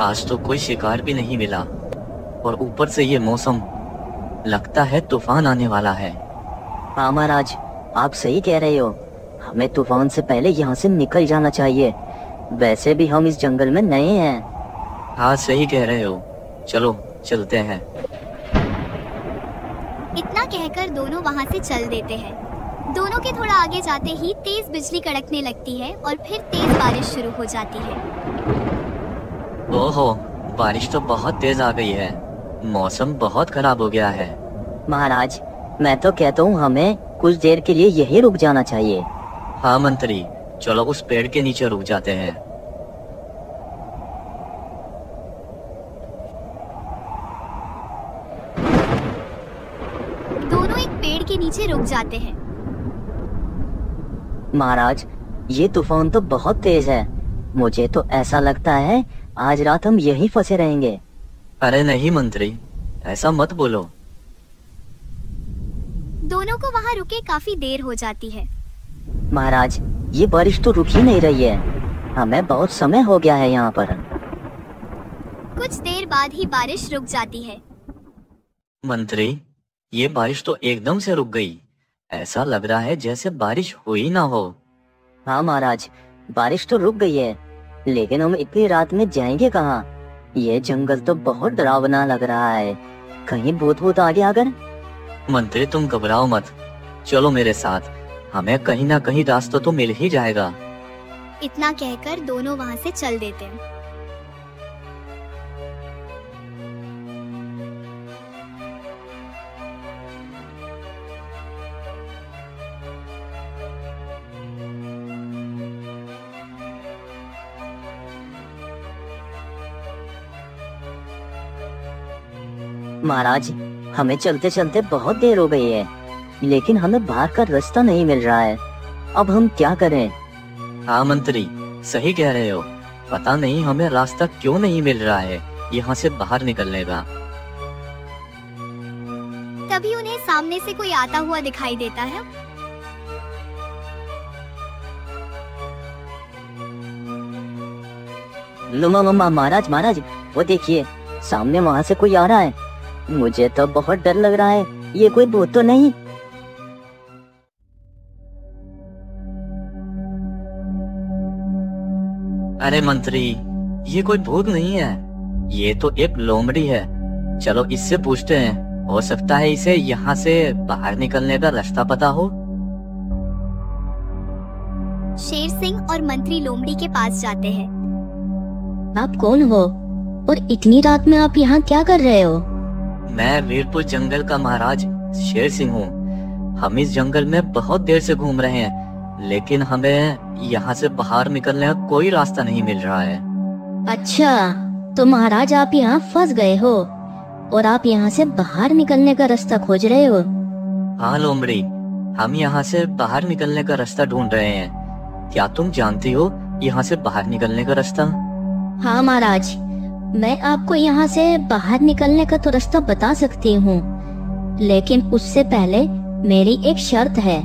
आज तो कोई शिकार भी नहीं मिला और ऊपर से ये मौसम, लगता है तूफान आने वाला है। हाँ महाराज, आप सही कह रहे हो। हमें तूफान से पहले यहाँ से निकल जाना चाहिए। वैसे भी हम इस जंगल में नए हैं। हाँ सही कह रहे हो, चलो चलते हैं। इतना कहकर दोनों वहाँ से चल देते हैं। दोनों के थोड़ा आगे जाते ही तेज बिजली कड़कने लगती है और फिर तेज बारिश शुरू हो जाती है। ओहो, बारिश तो बहुत तेज आ गई है। मौसम बहुत खराब हो गया है। महाराज, मैं तो कहता हूँ हमें कुछ देर के लिए यहीं रुक जाना चाहिए। हाँ मंत्री, चलो उस पेड़ के नीचे रुक जाते हैं। दोनों एक पेड़ के नीचे रुक जाते हैं। महाराज, ये तूफान तो बहुत तेज है। मुझे तो ऐसा लगता है आज रात हम यहीं फंसे रहेंगे। अरे नहीं मंत्री, ऐसा मत बोलो। दोनों को वहाँ रुके काफी देर हो जाती है। महाराज, ये बारिश तो रुक ही नहीं रही है। हमें बहुत समय हो गया है यहाँ पर। कुछ देर बाद ही बारिश रुक जाती है। मंत्री, ये बारिश तो एकदम से रुक गई। ऐसा लग रहा है जैसे बारिश हुई ना हो। हाँ महाराज, बारिश तो रुक गई है, लेकिन हम इतनी रात में जाएंगे कहाँ? ये जंगल तो बहुत डरावना लग रहा है। कहीं भूत भूत आ गया अगर? मंत्री तुम घबराओ मत, चलो मेरे साथ। हमें कहीं ना कहीं रास्ता तो मिल ही जाएगा। इतना कहकर दोनों वहाँ से चल देते हैं। महाराज, हमें चलते चलते बहुत देर हो गई है, लेकिन हमें बाहर का रास्ता नहीं मिल रहा है। अब हम क्या करें? हाँ मंत्री, सही कह रहे हो। पता नहीं हमें रास्ता क्यों नहीं मिल रहा है यहाँ से बाहर निकलने का। तभी उन्हें सामने से कोई आता हुआ दिखाई देता है। महाराज महाराज, वो देखिए, सामने वहाँ से कोई आ रहा है। मुझे तो बहुत डर लग रहा है। ये कोई भूत तो नहीं? अरे मंत्री, ये कोई भूत नहीं है, ये तो एक लोमड़ी है। चलो इससे पूछते हैं, हो सकता है इसे यहाँ से बाहर निकलने का रास्ता पता हो। शेर सिंह और मंत्री लोमड़ी के पास जाते हैं। आप कौन हो और इतनी रात में आप यहाँ क्या कर रहे हो? मैं वीरपुर जंगल का महाराज शेर सिंह हूँ। हम इस जंगल में बहुत देर से घूम रहे हैं, लेकिन हमें यहाँ से बाहर निकलने का कोई रास्ता नहीं मिल रहा है। अच्छा, तो महाराज आप यहाँ फंस गए हो और आप यहाँ से बाहर निकलने का रास्ता खोज रहे हो? हाँ लोमड़ी, हम यहाँ से बाहर निकलने का रास्ता ढूंढ रहे हैं। क्या तुम जानती हो यहाँ से बाहर निकलने का रास्ता? हाँ महाराज, मैं आपको यहाँ से बाहर निकलने का तो रास्ता बता सकती हूँ, लेकिन उससे पहले मेरी एक शर्त है।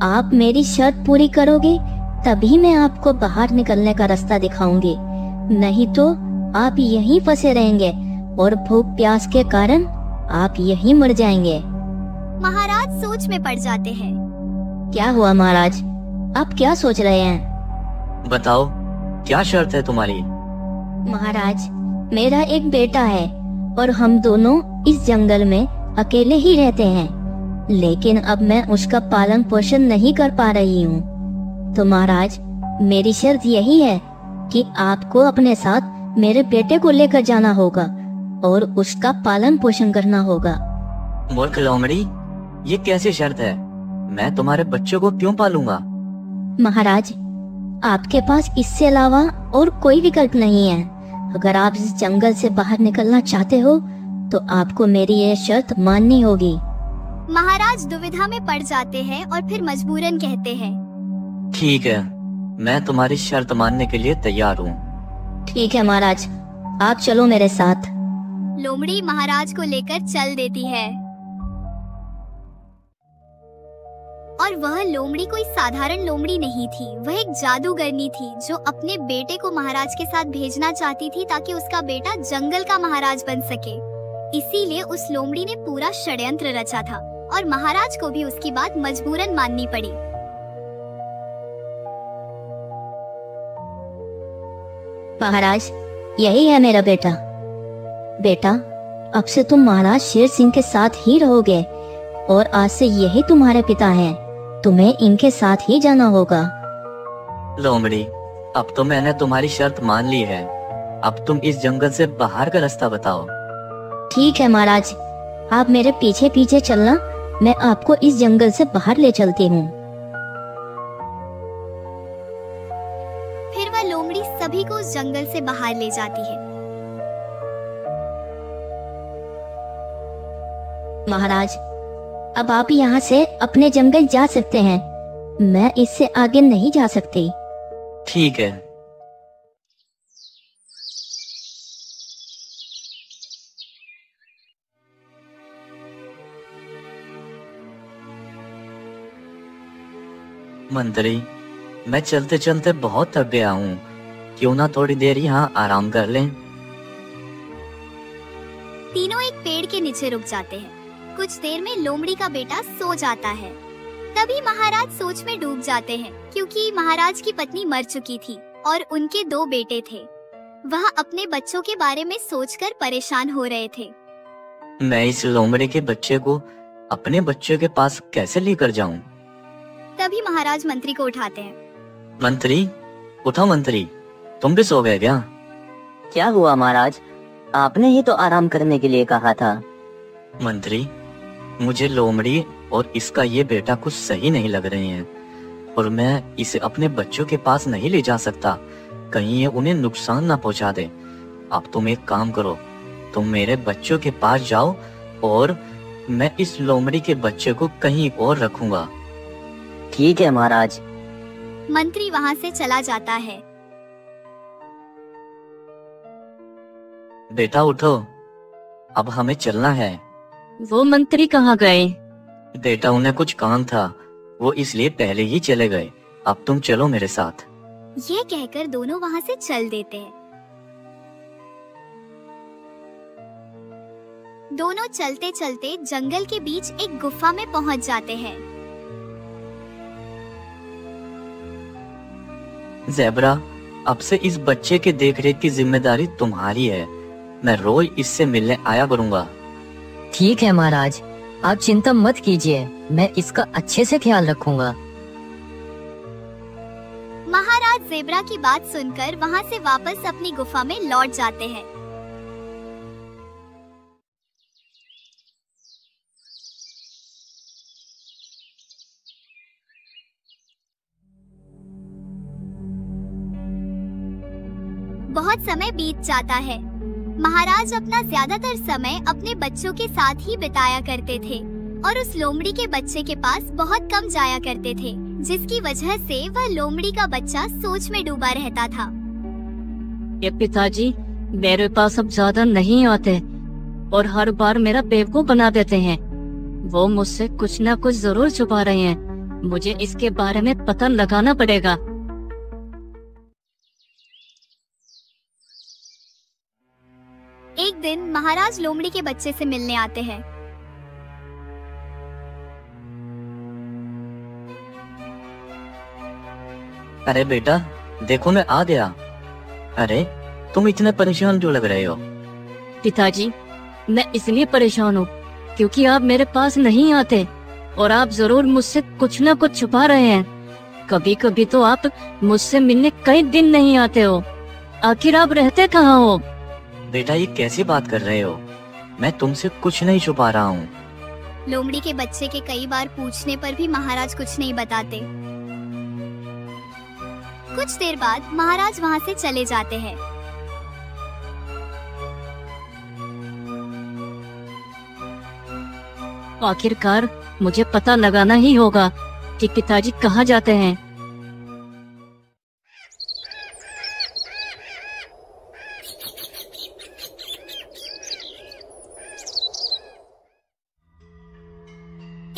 आप मेरी शर्त पूरी करोगे तभी मैं आपको बाहर निकलने का रास्ता दिखाऊंगी, नहीं तो आप यहीं फंसे रहेंगे और भूख प्यास के कारण आप यहीं मर जाएंगे। महाराज सोच में पड़ जाते हैं। क्या हुआ महाराज, आप क्या सोच रहे हैं? बताओ, क्या शर्त है तुम्हारी? महाराज, मेरा एक बेटा है और हम दोनों इस जंगल में अकेले ही रहते हैं, लेकिन अब मैं उसका पालन पोषण नहीं कर पा रही हूँ। तो महाराज, मेरी शर्त यही है कि आपको अपने साथ मेरे बेटे को लेकर जाना होगा और उसका पालन पोषण करना होगा। मूर्ख लोमड़ी, ये कैसी शर्त है? मैं तुम्हारे बच्चों को क्यों पालूंगा? महाराज, आपके पास इससे अलावा और कोई विकल्प नहीं है। अगर आप इस जंगल से बाहर निकलना चाहते हो तो आपको मेरी ये शर्त माननी होगी। महाराज दुविधा में पड़ जाते हैं और फिर मजबूरन कहते हैं, ठीक है, मैं तुम्हारी शर्त मानने के लिए तैयार हूँ। ठीक है महाराज, आप चलो मेरे साथ। लोमड़ी महाराज को लेकर चल देती है और वह लोमड़ी कोई साधारण लोमड़ी नहीं थी, वह एक जादूगरनी थी जो अपने बेटे को महाराज के साथ भेजना चाहती थी ताकि उसका बेटा जंगल का महाराज बन सके। इसीलिए उस लोमड़ी ने पूरा षड्यंत्र रचा था और महाराज को भी उसकी बात मजबूरन माननी पड़ी। महाराज, यही है मेरा बेटा। बेटा, अब से तुम महाराज शेर सिंह के साथ ही रहोगे और आज से यही तुम्हारे पिता हैं। तुम्हें इनके साथ ही जाना होगा। लोमड़ी, अब तो मैंने तुम्हारी शर्त मान ली है। अब तुम इस जंगल से बाहर का रास्ता बताओ। ठीक है महाराज, आप मेरे पीछे पीछे चलना, मैं आपको इस जंगल से बाहर ले चलती हूँ। फिर वह लोमड़ी सभी को उस जंगल से बाहर ले जाती है। महाराज, अब आप यहाँ से अपने जंगल जा सकते हैं। मैं इससे आगे नहीं जा सकती। ठीक है। मंत्री, मैं चलते चलते बहुत थक गया हूँ। क्यों ना थोड़ी देर यहाँ आराम कर लें। तीनों एक पेड़ के नीचे रुक जाते हैं। कुछ देर में लोमड़ी का बेटा सो जाता है। तभी महाराज सोच में डूब जाते हैं क्योंकि महाराज की पत्नी मर चुकी थी और उनके 2 बेटे थे। वह अपने बच्चों के बारे में सोचकर परेशान हो रहे थे। मैं इस लोमड़ी के बच्चे को अपने बच्चे के पास कैसे लेकर जाऊं? तभी महाराज मंत्री को उठाते हैं। मंत्री, उठो मंत्री, तुम भी सो गए क्या? क्या हुआ महाराज? आपने ही तो आराम करने के लिए कहा था। मंत्री, मुझे लोमड़ी और इसका ये बेटा कुछ सही नहीं लग रहे हैं और मैं इसे अपने बच्चों के पास नहीं ले जा सकता। कहीं ये उन्हें नुकसान ना पहुंचा दे। अब तुम एक काम करो, तुम मेरे बच्चों के पास जाओ और मैं इस लोमड़ी के बच्चे को कहीं और रखूंगा। ठीक है महाराज। मंत्री वहाँ से चला जाता है। बेटा उठो, अब हमें चलना है। वो मंत्री कहाँ गए? बेटा, उन्हें कुछ काम था, वो इसलिए पहले ही चले गए। अब तुम चलो मेरे साथ। ये कहकर दोनों वहाँ से चल देते हैं। दोनों चलते चलते जंगल के बीच एक गुफा में पहुँच जाते हैं। ज़ेबरा, अब से इस बच्चे के देखरेख की जिम्मेदारी तुम्हारी है। मैं रोज इससे मिलने आया करूंगा। ठीक है महाराज, आप चिंता मत कीजिए, मैं इसका अच्छे से ख्याल रखूंगा। महाराज ज़ेबरा की बात सुनकर वहाँ से वापस अपनी गुफा में लौट जाते हैं। बहुत समय बीत जाता है। महाराज अपना ज्यादातर समय अपने बच्चों के साथ ही बिताया करते थे और उस लोमड़ी के बच्चे के पास बहुत कम जाया करते थे, जिसकी वजह से वह लोमड़ी का बच्चा सोच में डूबा रहता था। ये पिताजी मेरे पास अब ज्यादा नहीं आते और हर बार मेरा बेवकूफ बना देते हैं। वो मुझसे कुछ न कुछ जरूर छुपा रहे हैं। मुझे इसके बारे में पता लगाना पड़ेगा। एक दिन महाराज लोमड़ी के बच्चे से मिलने आते हैं। अरे बेटा, देखो मैं आ गया। अरे तुम इतने परेशान क्यों लग रहे हो? पिताजी, मैं इसलिए परेशान हूँ क्योंकि आप मेरे पास नहीं आते और आप जरूर मुझसे कुछ न कुछ छुपा रहे हैं। कभी कभी तो आप मुझसे मिलने कई दिन नहीं आते हो। आखिर आप रहते कहाँ हो? बेटा, ये कैसी बात कर रहे हो? मैं तुमसे कुछ नहीं छुपा रहा हूँ। लोमड़ी के बच्चे के कई बार पूछने पर भी महाराज कुछ नहीं बताते। कुछ देर बाद महाराज वहाँ से चले जाते हैं। आखिरकार मुझे पता लगाना ही होगा कि पिताजी कहाँ जाते हैं।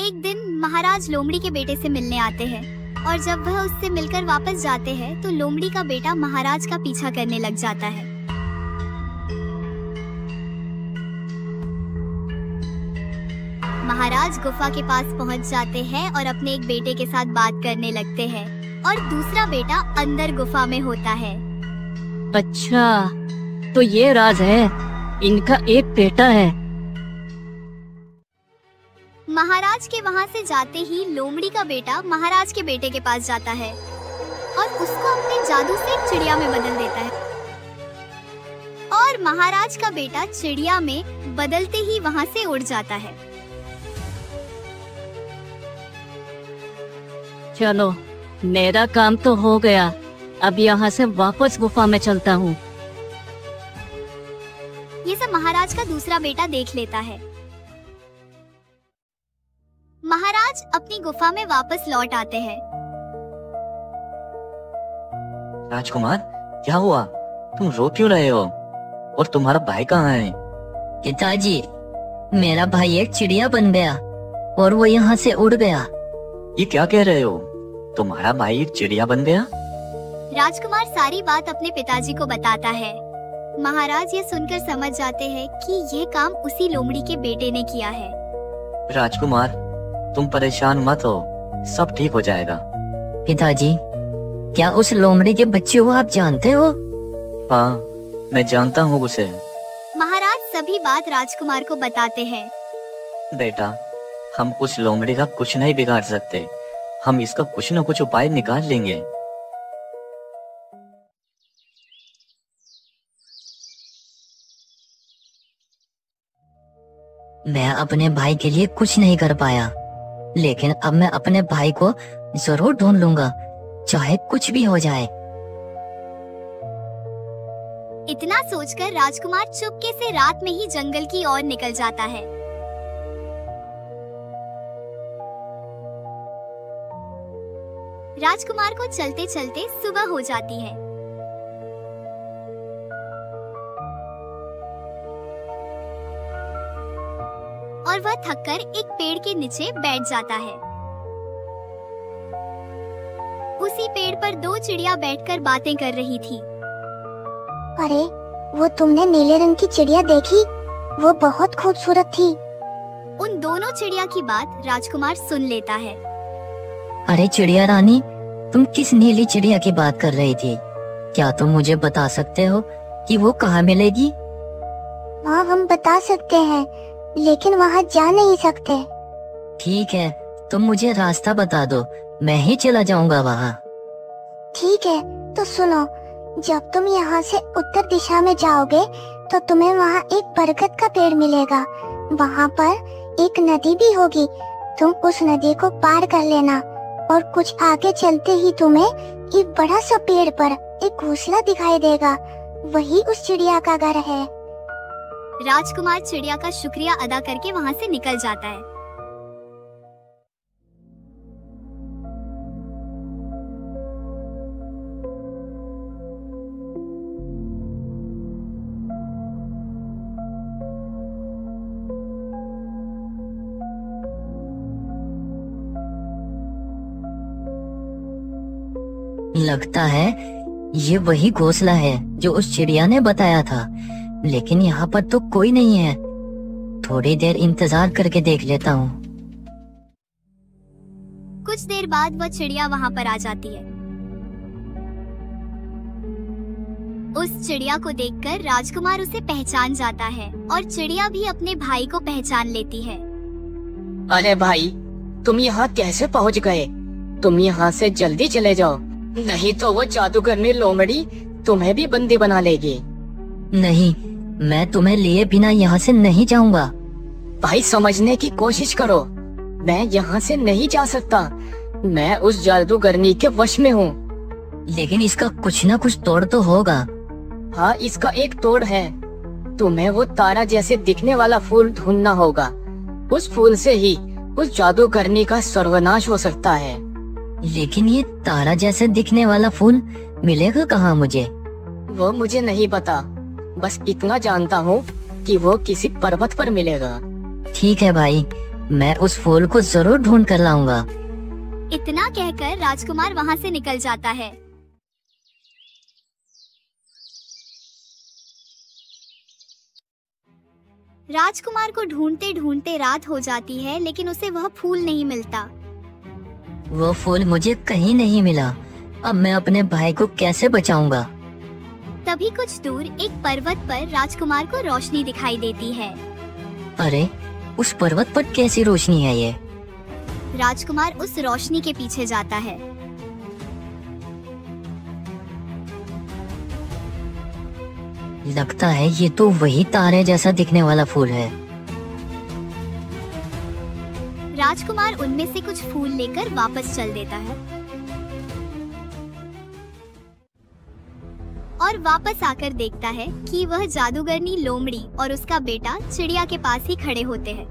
एक दिन महाराज लोमड़ी के बेटे से मिलने आते हैं और जब वह उससे मिलकर वापस जाते हैं तो लोमड़ी का बेटा महाराज का पीछा करने लग जाता है। महाराज गुफा के पास पहुंच जाते हैं और अपने एक बेटे के साथ बात करने लगते हैं और दूसरा बेटा अंदर गुफा में होता है। अच्छा, तो ये राज है, इनका एक बेटा है। महाराज के वहाँ से जाते ही लोमड़ी का बेटा महाराज के बेटे के पास जाता है और उसको अपने जादू से एक चिड़िया में बदल देता है और महाराज का बेटा चिड़िया में बदलते ही वहाँ से उड़ जाता है। चलो, मेरा काम तो हो गया, अब यहाँ से वापस गुफा में चलता हूँ। ये सब महाराज का दूसरा बेटा देख लेता है। महाराज अपनी गुफा में वापस लौट आते हैं। राजकुमार, क्या हुआ? तुम रो क्यों रहे हो? और तुम्हारा भाई कहाँ है? पिताजी, मेरा भाई एक चिड़िया बन गया और वो यहाँ से उड़ गया। ये क्या कह रहे हो? तुम्हारा भाई एक चिड़िया बन गया? राजकुमार सारी बात अपने पिताजी को बताता है। महाराज ये सुनकर समझ जाते हैं कि ये काम उसी लोमड़ी के बेटे ने किया है। राजकुमार, तुम परेशान मत हो, सब ठीक हो जाएगा। पिताजी, क्या उस लोमड़ी के बच्चे को आप जानते हो? हाँ, मैं जानता हूँ उसे। महाराज सभी बात राजकुमार को बताते हैं। बेटा, हम उस लोमड़ी का कुछ नहीं बिगाड़ सकते, हम इसका कुछ न कुछ उपाय निकाल लेंगे। मैं अपने भाई के लिए कुछ नहीं कर पाया, लेकिन अब मैं अपने भाई को जरूर ढूंढ लूंगा, चाहे कुछ भी हो जाए। इतना सोचकर राजकुमार चुपके से रात में ही जंगल की ओर निकल जाता है। राजकुमार को चलते चलते सुबह हो जाती है। और वह थककर एक पेड़ के नीचे बैठ जाता है। उसी पेड़ पर दो चिड़िया बैठकर बातें कर रही थी। अरे, वो तुमने नीले रंग की चिड़िया देखी? वो बहुत खूबसूरत थी। उन दोनों चिड़िया की बात राजकुमार सुन लेता है। अरे चिड़िया रानी, तुम किस नीली चिड़िया की बात कर रही थी? क्या तुम मुझे बता सकते हो कि वो कहाँ मिलेगी? हाँ, हम बता सकते हैं, लेकिन वहाँ जा नहीं सकते। ठीक है, तुम मुझे रास्ता बता दो, मैं ही चला जाऊंगा वहाँ। ठीक है, तो सुनो, जब तुम यहाँ से उत्तर दिशा में जाओगे तो तुम्हें वहाँ एक बरगद का पेड़ मिलेगा। वहाँ पर एक नदी भी होगी, तुम उस नदी को पार कर लेना और कुछ आगे चलते ही तुम्हें एक बड़ा सा पेड़ पर एक घोंसला दिखाई देगा, वही उस चिड़िया का घर है। राजकुमार चिड़िया का शुक्रिया अदा करके वहाँ से निकल जाता है। लगता है ये वही घोंसला है जो उस चिड़िया ने बताया था, लेकिन यहाँ पर तो कोई नहीं है। थोड़ी देर इंतजार करके देख लेता हूँ। कुछ देर बाद वह चिड़िया वहाँ पर आ जाती है। उस चिड़िया को देखकर राजकुमार उसे पहचान जाता है और चिड़िया भी अपने भाई को पहचान लेती है। अरे भाई, तुम यहाँ कैसे पहुँच गए? तुम यहाँ से जल्दी चले जाओ, नहीं तो वो जादूगरनी लोमड़ी तुम्हें भी बंदी बना लेगी। नहीं, मैं तुम्हें लिए बिना यहाँ से नहीं जाऊंगा। भाई समझने की कोशिश करो, मैं यहाँ से नहीं जा सकता, मैं उस जादूगरनी के वश में हूँ। लेकिन इसका कुछ ना कुछ तोड़ तो होगा। हाँ, इसका एक तोड़ है, तुम्हें वो तारा जैसे दिखने वाला फूल ढूंढना होगा। उस फूल से ही उस जादूगरनी का सर्वनाश हो सकता है। लेकिन ये तारा जैसे दिखने वाला फूल मिलेगा कहाँ मुझे? वो मुझे नहीं पता, बस इतना जानता हूँ कि वो किसी पर्वत पर मिलेगा। ठीक है भाई, मैं उस फूल को जरूर ढूंढ कर लाऊंगा। इतना कहकर राजकुमार वहाँ से निकल जाता है। राजकुमार को ढूंढते ढूंढते रात हो जाती है, लेकिन उसे वह फूल नहीं मिलता। वो फूल मुझे कहीं नहीं मिला। अब मैं अपने भाई को कैसे बचाऊंगा? तभी कुछ दूर एक पर्वत पर राजकुमार को रोशनी दिखाई देती है। अरे, उस पर्वत पर कैसी रोशनी है ये? राजकुमार उस रोशनी के पीछे जाता है। लगता है ये तो वही तारे जैसा दिखने वाला फूल है। राजकुमार उनमें से कुछ फूल लेकर वापस चल देता है और वापस आकर देखता है कि वह जादूगरनी लोमड़ी और उसका बेटा चिड़िया के पास ही खड़े होते हैं।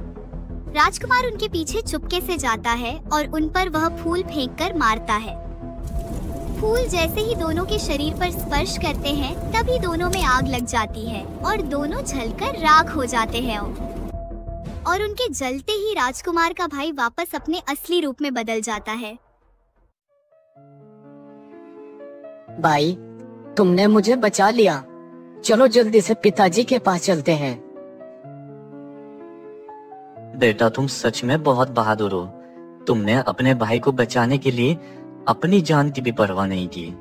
राजकुमार उनके पीछे चुपके से जाता है और उन पर वह फूल फेंककर मारता है। फूल जैसे ही दोनों के शरीर पर स्पर्श करते हैं, तभी दोनों में आग लग जाती है और दोनों जलकर राख हो जाते हैं। और उनके जलते ही राजकुमार का भाई वापस अपने असली रूप में बदल जाता है। भाई, तुमने मुझे बचा लिया। चलो जल्दी से पिताजी के पास चलते हैं। बेटा, तुम सच में बहुत बहादुर हो। तुमने अपने भाई को बचाने के लिए अपनी जान की भी परवाह नहीं की।